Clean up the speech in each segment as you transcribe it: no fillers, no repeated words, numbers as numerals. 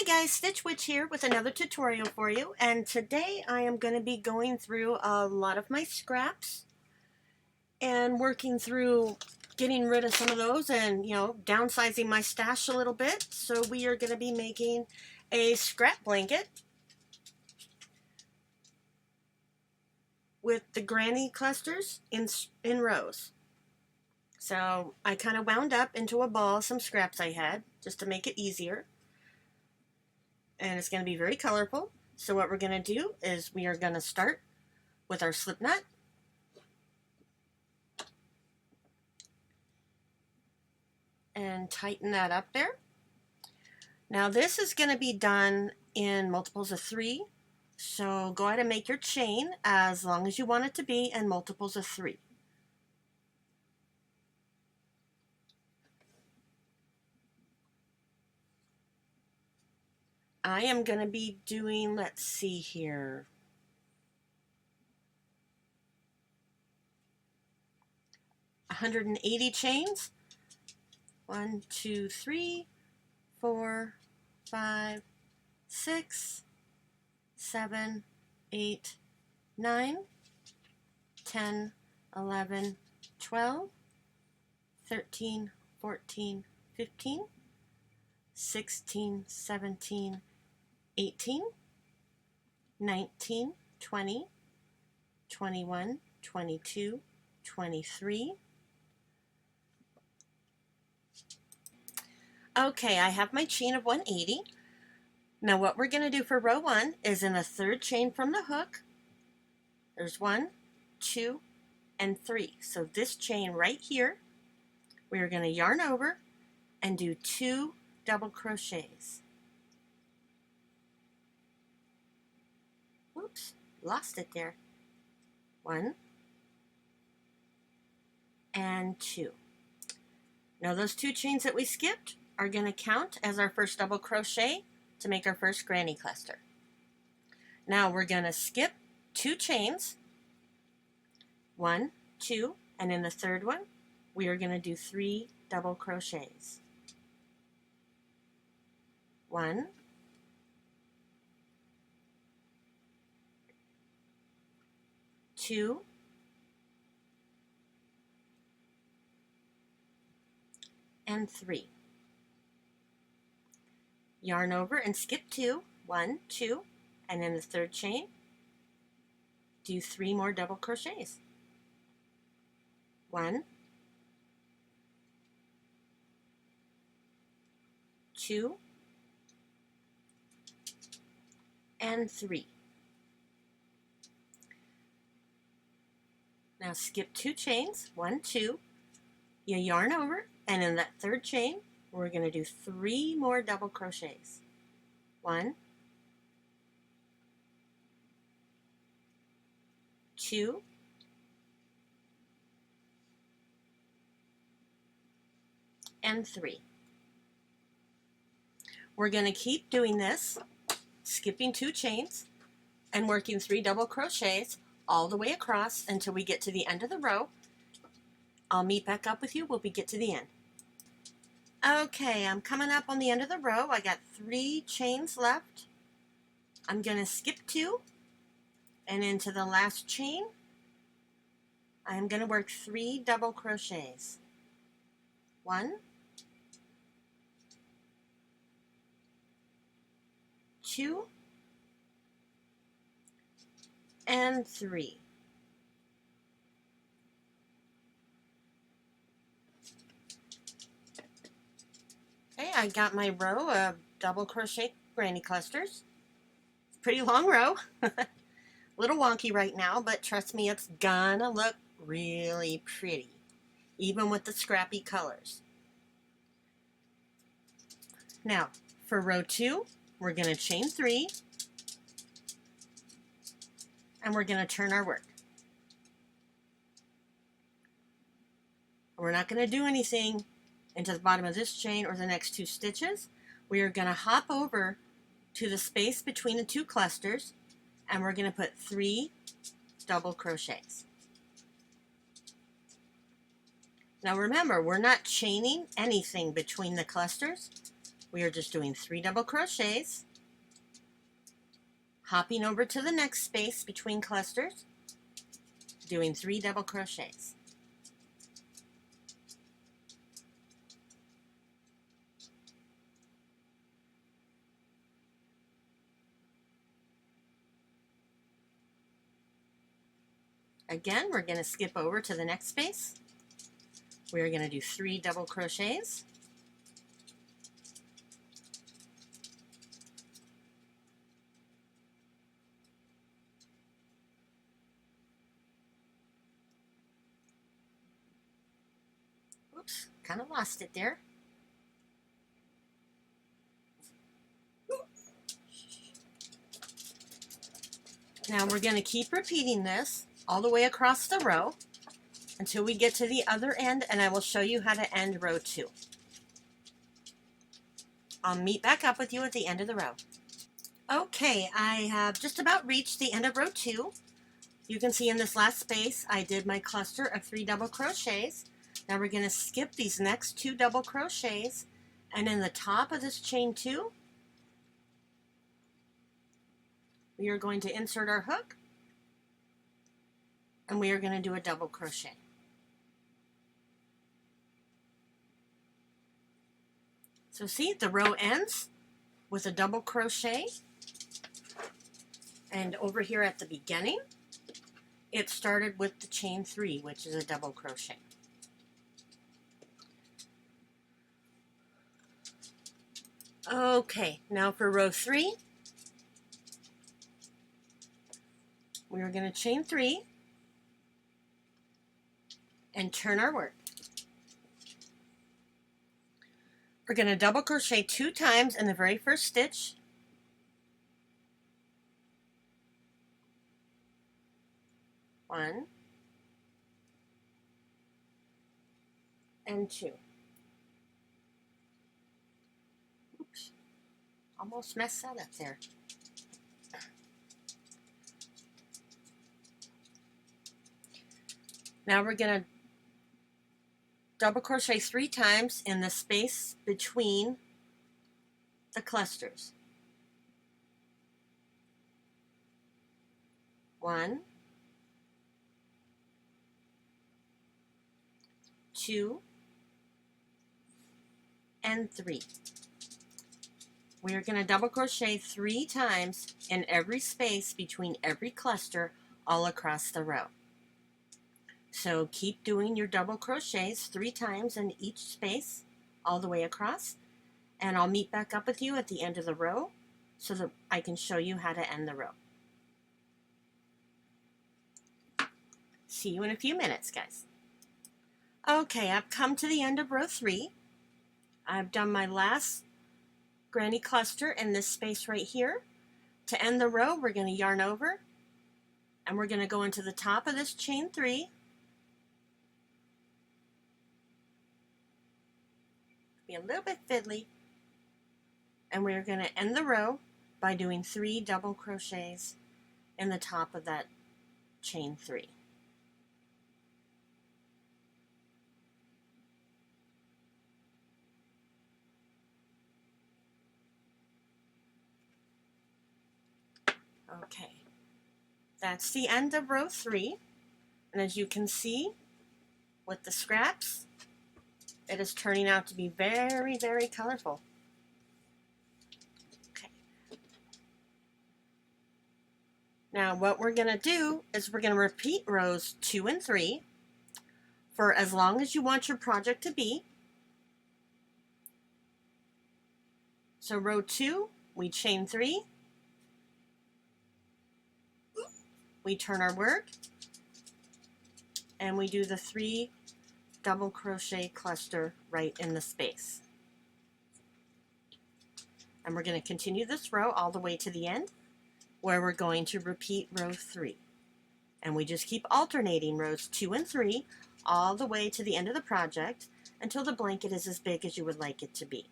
guys, Stitch Witch here with another tutorial for you, and today I am going to be going through a lot of my scraps and working through getting rid of some of those and, downsizing my stash a little bit. So we are going to be making a scrap blanket with the granny clusters in rows. So I kind of wound up into a ball some scraps I had just to make it easier. And it's going to be very colorful. So what we're going to do is we are going to start with our slip knot. And tighten that up there. Now this is going to be done in multiples of 3. So go ahead and make your chain as long as you want it to be in multiples of 3. I am going to be doing, let's see here, 180 chains. 1, 2, 3, 4, 5, 6, 7, 8, 9, 10, 11, 12, 13, 14, 15, 16, 17, 18, 19, 20, 21, 22, 23. Okay, I have my chain of 180. Now what we're going to do for row 1 is in a third chain from the hook. There's 1, 2, and 3. So this chain right here, we are going to yarn over and do 2 double crochets. Oops, lost it there. 1 and 2. Now those 2 chains that we skipped are going to count as our first double crochet to make our first granny cluster. Now we're going to skip 2 chains, 1, 2, and in the third one we are going to do 3 double crochets. 1, 2, and 3. Yarn over and skip 2, 1, 2, and in the third chain do 3 more double crochets. 1, 2, and 3. Now skip 2 chains, 1, 2, you yarn over, and in that third chain we're going to do 3 more double crochets. 1, 2, and 3. We're going to keep doing this, skipping 2 chains and working 3 double crochets all the way across until we get to the end of the row. I'll meet back up with you when we get to the end. Okay, I'm coming up on the end of the row. I got 3 chains left. I'm going to skip 2, and into the last chain I'm going to work 3 double crochets. 1, 2, and 3. Okay, I got my row of double crochet granny clusters. It's a pretty long row. Little wonky right now, but trust me, it's gonna look really pretty, even with the scrappy colors. Now, for row 2, we're gonna chain 3, and we're gonna turn our work. We're not gonna do anything into the bottom of this chain or the next 2 stitches. We are going to hop over to the space between the 2 clusters, and we're going to put 3 double crochets. Now remember, we're not chaining anything between the clusters. We are just doing 3 double crochets, hopping over to the next space between clusters, doing 3 double crochets. Again, we're going to skip over to the next space. We're going to do 3 double crochets. Oops, kind of lost it there. Now we're going to keep repeating this all the way across the row until we get to the other end, and I will show you how to end row 2. I'll meet back up with you at the end of the row. Okay, I have just about reached the end of row 2. You can see in this last space I did my cluster of 3 double crochets. Now we're going to skip these next 2 double crochets, and in the top of this chain 2 we are going to insert our hook, and we are going to do a double crochet. So see, the row ends with a double crochet, and over here at the beginning it started with the chain 3, which is a double crochet. Okay, now for row 3, we are going to chain 3 and turn our work. We're going to double crochet 2 times in the very first stitch. One and 2. Oops, almost messed that up there. Now we're going to double crochet 3 times in the space between the clusters. 1, 2, and 3. We are going to double crochet 3 times in every space between every cluster all across the row. So keep doing your double crochets 3 times in each space all the way across, and I'll meet back up with you at the end of the row so that I can show you how to end the row. See you in a few minutes, guys. Okay, I've come to the end of row 3. I've done my last granny cluster in this space right here. To end the row, we're going to yarn over, and we're going to go into the top of this chain 3. Be a little bit fiddly, and we're going to end the row by doing 3 double crochets in the top of that chain 3. Okay, that's the end of row 3, and as you can see with the scraps, it is turning out to be very, very colorful. Okay. Now what we're going to do is we're going to repeat rows 2 and 3 for as long as you want your project to be. So row 2, we chain 3, we turn our work, and we do the 3 double crochet cluster right in the space. And we're going to continue this row all the way to the end, where we're going to repeat row 3. And we just keep alternating rows 2 and 3 all the way to the end of the project until the blanket is as big as you would like it to be.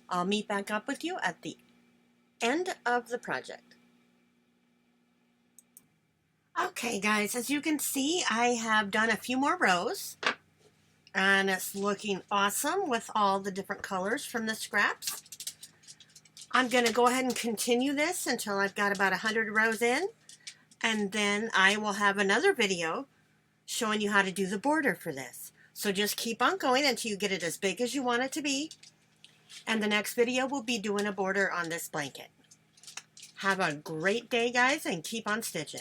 I'll meet back up with you at the end of the project. Okay guys, as you can see, I have done a few more rows. And it's looking awesome with all the different colors from the scraps. I'm going to go ahead and continue this until I've got about 100 rows in. And then I will have another video showing you how to do the border for this. So just keep on going until you get it as big as you want it to be. And the next video will be doing a border on this blanket. Have a great day, guys, and keep on stitching.